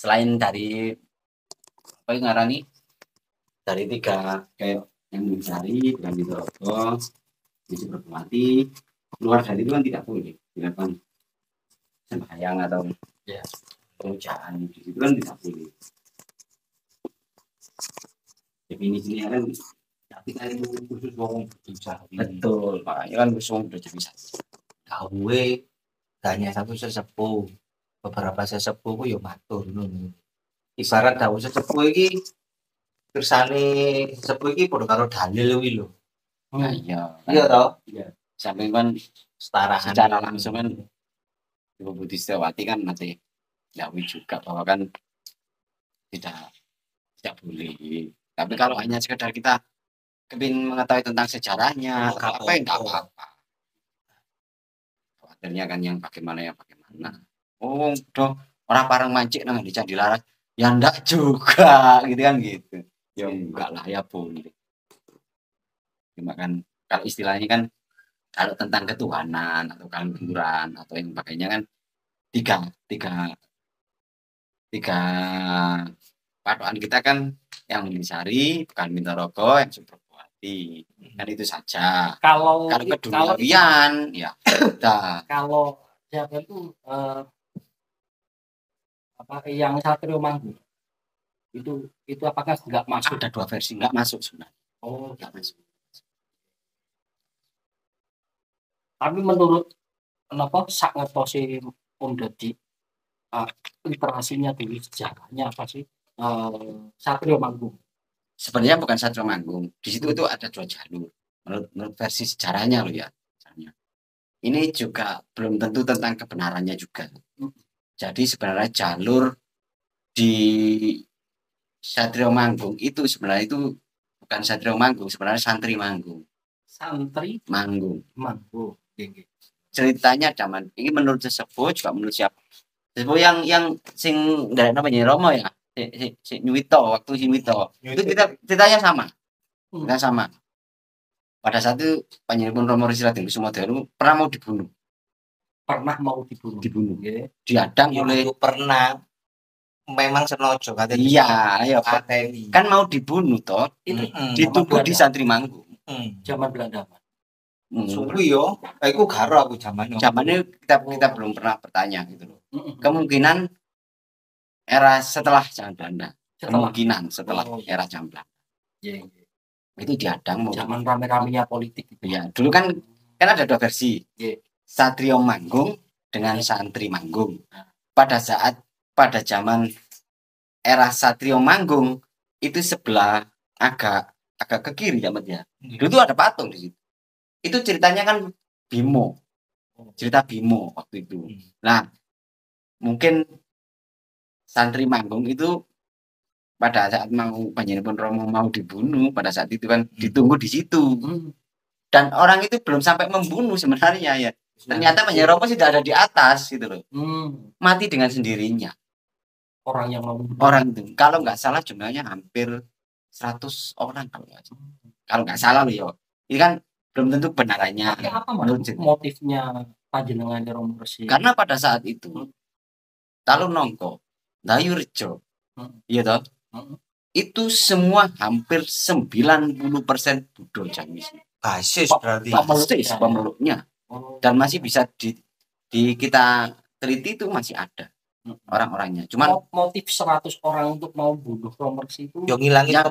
selain dari apa yang ngarani dari 3 kayak yang mencari dan didorong bisa bermati keluar dari itu kan tidak boleh dilakukan sembahyang atau ya pemujaan di situ kan tidak boleh. Definisinya kan tapi kan khusus wong bisa betul makanya kan khusus wong udah bisa gawe hanya satu sesepuh beberapa sesepuh ku yo matur ngono ibarat dawuh sesepuh iki kersane sesepuh iki padha karo dalil kuwi lho. Nah, iya toh iya sampai kan setara secara langsung kan Ibu Budi Setiawati kan nanti Dawi juga bahwa kan tidak boleh. Tapi kalau hanya sekedar kita kepingin mengetahui tentang sejarahnya atau apa enggak apa-apa. Khawatirnya kan yang bagaimana. Oh, dong orang parang mancik nang di Candi Laras. Ya enggak juga gitu kan gitu. Ya enggak lah ya boleh. Cuma kan kalau istilahnya kan kalau tentang ketuhanan atau kaluhuran atau yang sebagainya kan tiga patokan kita kan yang Minisari, bukan Mintaroko, yang Suprobuati. Kan itu saja. Kalau keduniawian ya udah. Kalau siapa itu apa yang Satrio Manggung itu apakah nggak masuk? Ada 2 versi nggak masuk sebenarnya. Oh, nggak masuk. Tapi menurut kenapa sak ngertosi dadi literasinya dulu sejarahnya apa sih Satrio Manggung? Sebenarnya bukan Satrio Manggung. Di situ itu ada 2 jalur. Menurut versi sejarahnya loh ya. Ini juga belum tentu tentang kebenarannya juga. Jadi sebenarnya jalur di Satrio Manggung itu sebenarnya itu bukan Satrio Manggung, sebenarnya Santri Manggung. Santri Manggung. Okay. Ceritanya zaman ini menurut sesepuh juga menurut siapa? Sesepuh yang sing dari namanya Romo ya, si Nyuwito waktu si Nyuwito. Itu ceritanya sama. Kita sama. Pada saat itu Panjenengan Romo Risilading Kusumodelu pernah mau dibunuh. Dibunuh. Yeah. Diadang oleh pernah memang senojo katanya. Iya, kan mau dibunuh toh. Itu ditubuh di Santri Manggung. Zaman Belanda. Suwi yo, aku garo aku zamannya kita belum pernah bertanya gitu loh. Kemungkinan era setelah zaman Belanda. Kemungkinan setelah era zaman Belanda. Yeah. Itu diadang mau zaman rame-ramenya politik gitu. Ya, dulu kan ada 2 versi. Yeah. Satrio Manggung dengan Santri Manggung. Pada zaman era Satrio Manggung itu sebelah agak ke kiri ya, Mat ya. Dulu itu ada patung di situ. Itu ceritanya kan Bimo. Cerita Bimo waktu itu. Nah, mungkin Santri Manggung itu pada saat mau Panjenengan Romo mau dibunuh pada saat itu kan ditunggu di situ. Dan orang itu belum sampai membunuh sebenarnya ya. Ternyata Panjenengan Romo sudah ada di atas gitu loh. Mati dengan sendirinya. Orang yang mau orang itu kalau nggak salah jumlahnya hampir 100 orang kalau nggak salah loh ya. Ini kan belum tentu kebenarannya. Apa motifnya Panjenengan Romo Resi? Karena pada saat itu kalau Nongko, Dayu Rejo, iya toh, itu semua hampir 90% Buddha Jamis. Basis berarti. Pemeluknya. Dan masih bisa di kita teliti itu masih ada orang-orangnya. Cuman motif 100 orang untuk mau bunuh Romo Resi itu yang ngilangin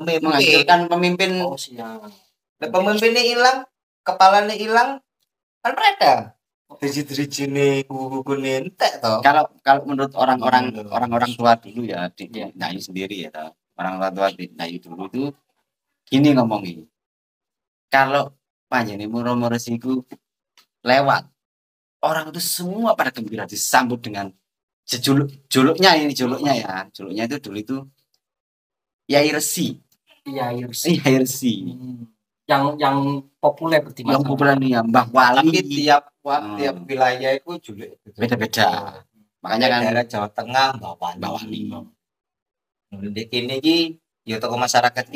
pemimpin. Oh, siap. Pemimpinnya hilang, kepalanya hilang, kan mereka. Driji-drijine kuku-kukune entek toh. Kalau menurut orang-orang tua dulu ya, di Dayu sendiri ya, orang tua di Dayu dulu itu gini ngomongin. Kalau Panjenengan Romo Resi itu lewat, orang itu semua pada gembira disambut dengan juluknya ya. Juluknya itu dulu itu Yai Resi. Yang populer berarti yang populer nih ya Mbah Wali. Tapi tiap wilayah itu juga beda-beda. Makanya kan daerah Jawa Tengah Mbah Wali. Di kini ki ya tokoh masyarakat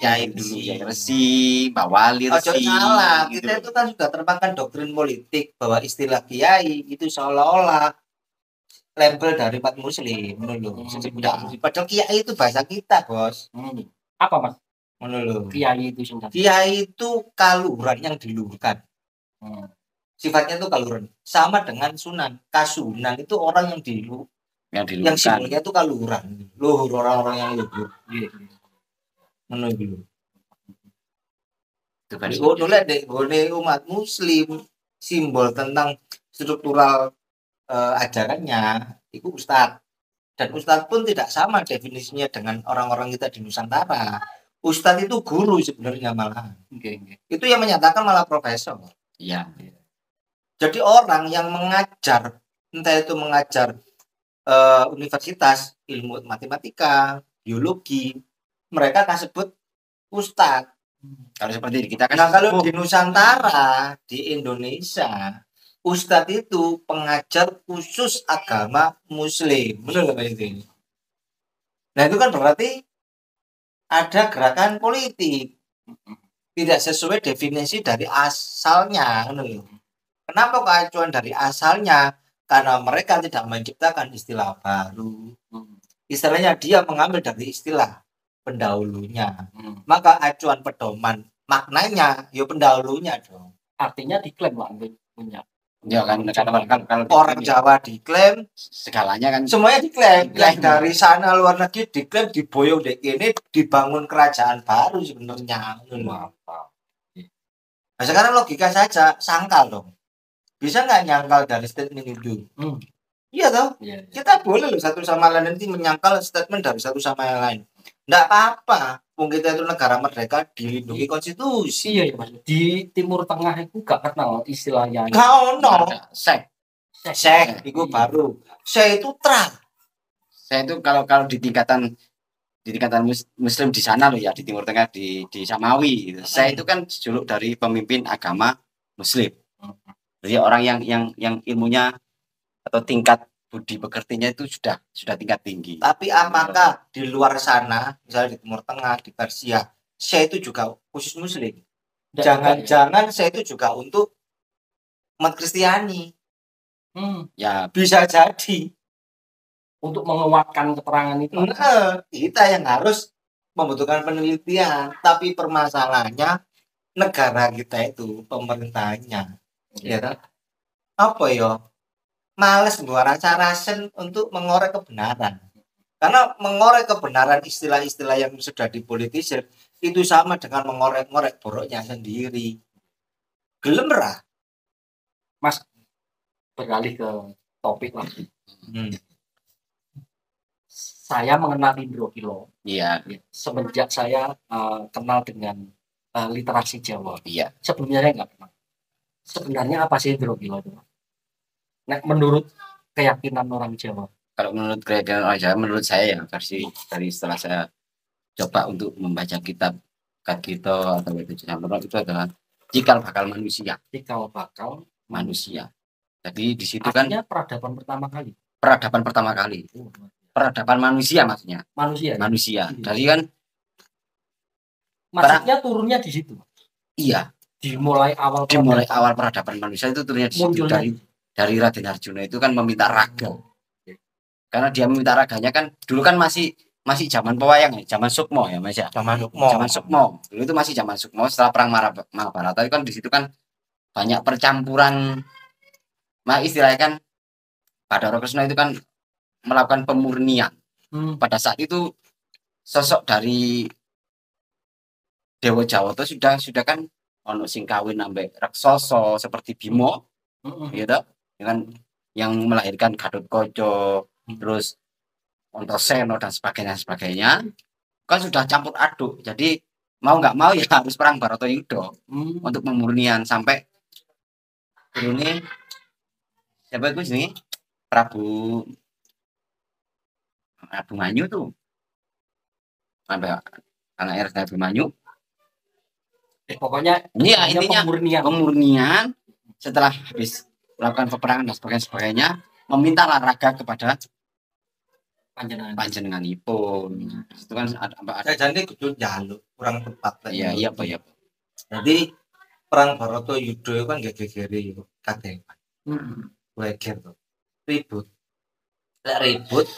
Yai dulu Yai Resi, Mbah Wali Resi. Salah, gitu. Kita itu kan sudah termakan doktrin politik bahwa istilah kiai itu seolah-olah label dari umat muslim ngono lho. Padahal kiai itu bahasa kita, Bos. Apa Mas? Ngono lho. Kiai itu singkat. Kiai itu kaluhuran yang diluhurkan. Sifatnya itu kaluhuran. Sama dengan sunan. Kasunan itu orang yang yang simbolnya itu kaluhuran. Luhur, orang-orang yang luhur. Ngono lho. Itu kan umat muslim simbol tentang struktural ajarannya itu ustadz, dan ustadz pun tidak sama definisinya dengan orang-orang kita di Nusantara. Ustadz itu guru sebenarnya malah. Itu yang menyatakan malah profesor. Iya. Jadi orang yang mengajar, entah itu mengajar universitas ilmu matematika, biologi, mereka akan sebut ustadz. Kalau seperti kita kan. Nah, kalau di Nusantara, di Indonesia, ustadz itu pengajar khusus agama muslim. Benar nggak itu? Nah itu kan berarti ada gerakan politik. Tidak sesuai definisi dari asalnya. Kenapa keacuan dari asalnya? Karena mereka tidak menciptakan istilah baru. Istilahnya dia mengambil dari istilah pendahulunya. Maka acuan pedoman maknanya ya pendahulunya dong. Artinya diklaim lah punya. Ya kan, kalau orang Jawa diklaim segalanya kan, semuanya diklaim. Yang dari sana luar negeri diklaim, diboyong dek ini dibangun kerajaan baru sebenarnya. Nah, sekarang logika saja, sangkal dong. Bisa nggak nyangkal dari statement itu? Iya toh? Ya. Kita boleh loh satu sama lain nanti menyangkal statement dari satu sama yang lain. Nggak apa-apa. Kita itu negara merdeka dilindungi konstitusi. Iya, Mas. Di Timur Tengah itu gak kenal istilahnya. Kau no. Sek itu baru. Sek itu terang. Sek itu kalau di tingkatan muslim di sana loh ya, di Timur Tengah, di Samawi gitu. Sek itu kan juluk dari pemimpin agama muslim. Jadi orang yang ilmunya atau tingkat budi pekertinya itu sudah tingkat tinggi. Tapi apakah di luar sana, misalnya di Timur Tengah, di Persia, saya itu juga khusus muslim? Jangan-jangan saya itu juga untuk umat Kristiani. Ya bisa jadi. Untuk menguatkan keterangan itu. Nah, kita yang harus membutuhkan penelitian. Tapi permasalahannya negara kita itu pemerintahnya. Ya kan? Apa ya? Males buat acara untuk mengorek kebenaran. Karena mengorek kebenaran istilah-istilah yang sudah dipolitisir itu sama dengan mengorek-ngorek boroknya sendiri. Gelem ra? Mas, beralih ke topik lagi. Saya mengenal Indro Kilo. Iya. Semenjak saya kenal dengan literasi Jawa. Iya. Sebelumnya saya nggak kenal. Sebenarnya apa sih Indro Kilo itu? Nah, menurut keyakinan orang Jawa. Kalau menurut keyakinan orang Jawa, menurut saya ya, versi dari setelah saya coba untuk membaca kitab Kadgito atau itu adalah cikal bakal manusia. Cikal bakal manusia. Jadi di situ artinya kan peradaban pertama kali. Peradaban manusia maksudnya. Manusia. Jadi kan maksudnya turunnya di situ. Iya. Dimulai awal peradaban manusia itu turunnya di situ dari Raden Harjuna itu kan meminta raga. Karena dia meminta raganya kan dulu kan masih zaman pewayang ya, zaman Sukmo ya Mas ya. Zaman Sukmo. Dulu itu masih zaman Sukmo, setelah perang Mahabharata itu kan di situ kan banyak percampuran. Nah, istilahnya kan Bathara Kresna itu kan melakukan pemurnian. Pada saat itu sosok dari Dewa Jawa itu sudah kan ono sing kawin ambek raksasa seperti Bimo. Gitu. Dengan yang melahirkan Gatotkaca, terus Antasena dan sebagainya kan sudah campur aduk. Jadi mau nggak mau ya harus perang Baratayuda untuk pemurnian sampai ini siapa itu sini Prabu Manyu tuh sampai anak Prabu Manyu. Pokoknya ini ya, intinya pemurnian setelah habis melakukan peperangan dan sebagainya memintalah raga kepada panjenenganipun. Itu kan ada jadi kudu jaluk kurang tepat. Iya Pak ya. Jadi perang Baratayuda itu kan gegeri kadehan. Weger tuh ribut. lek ribut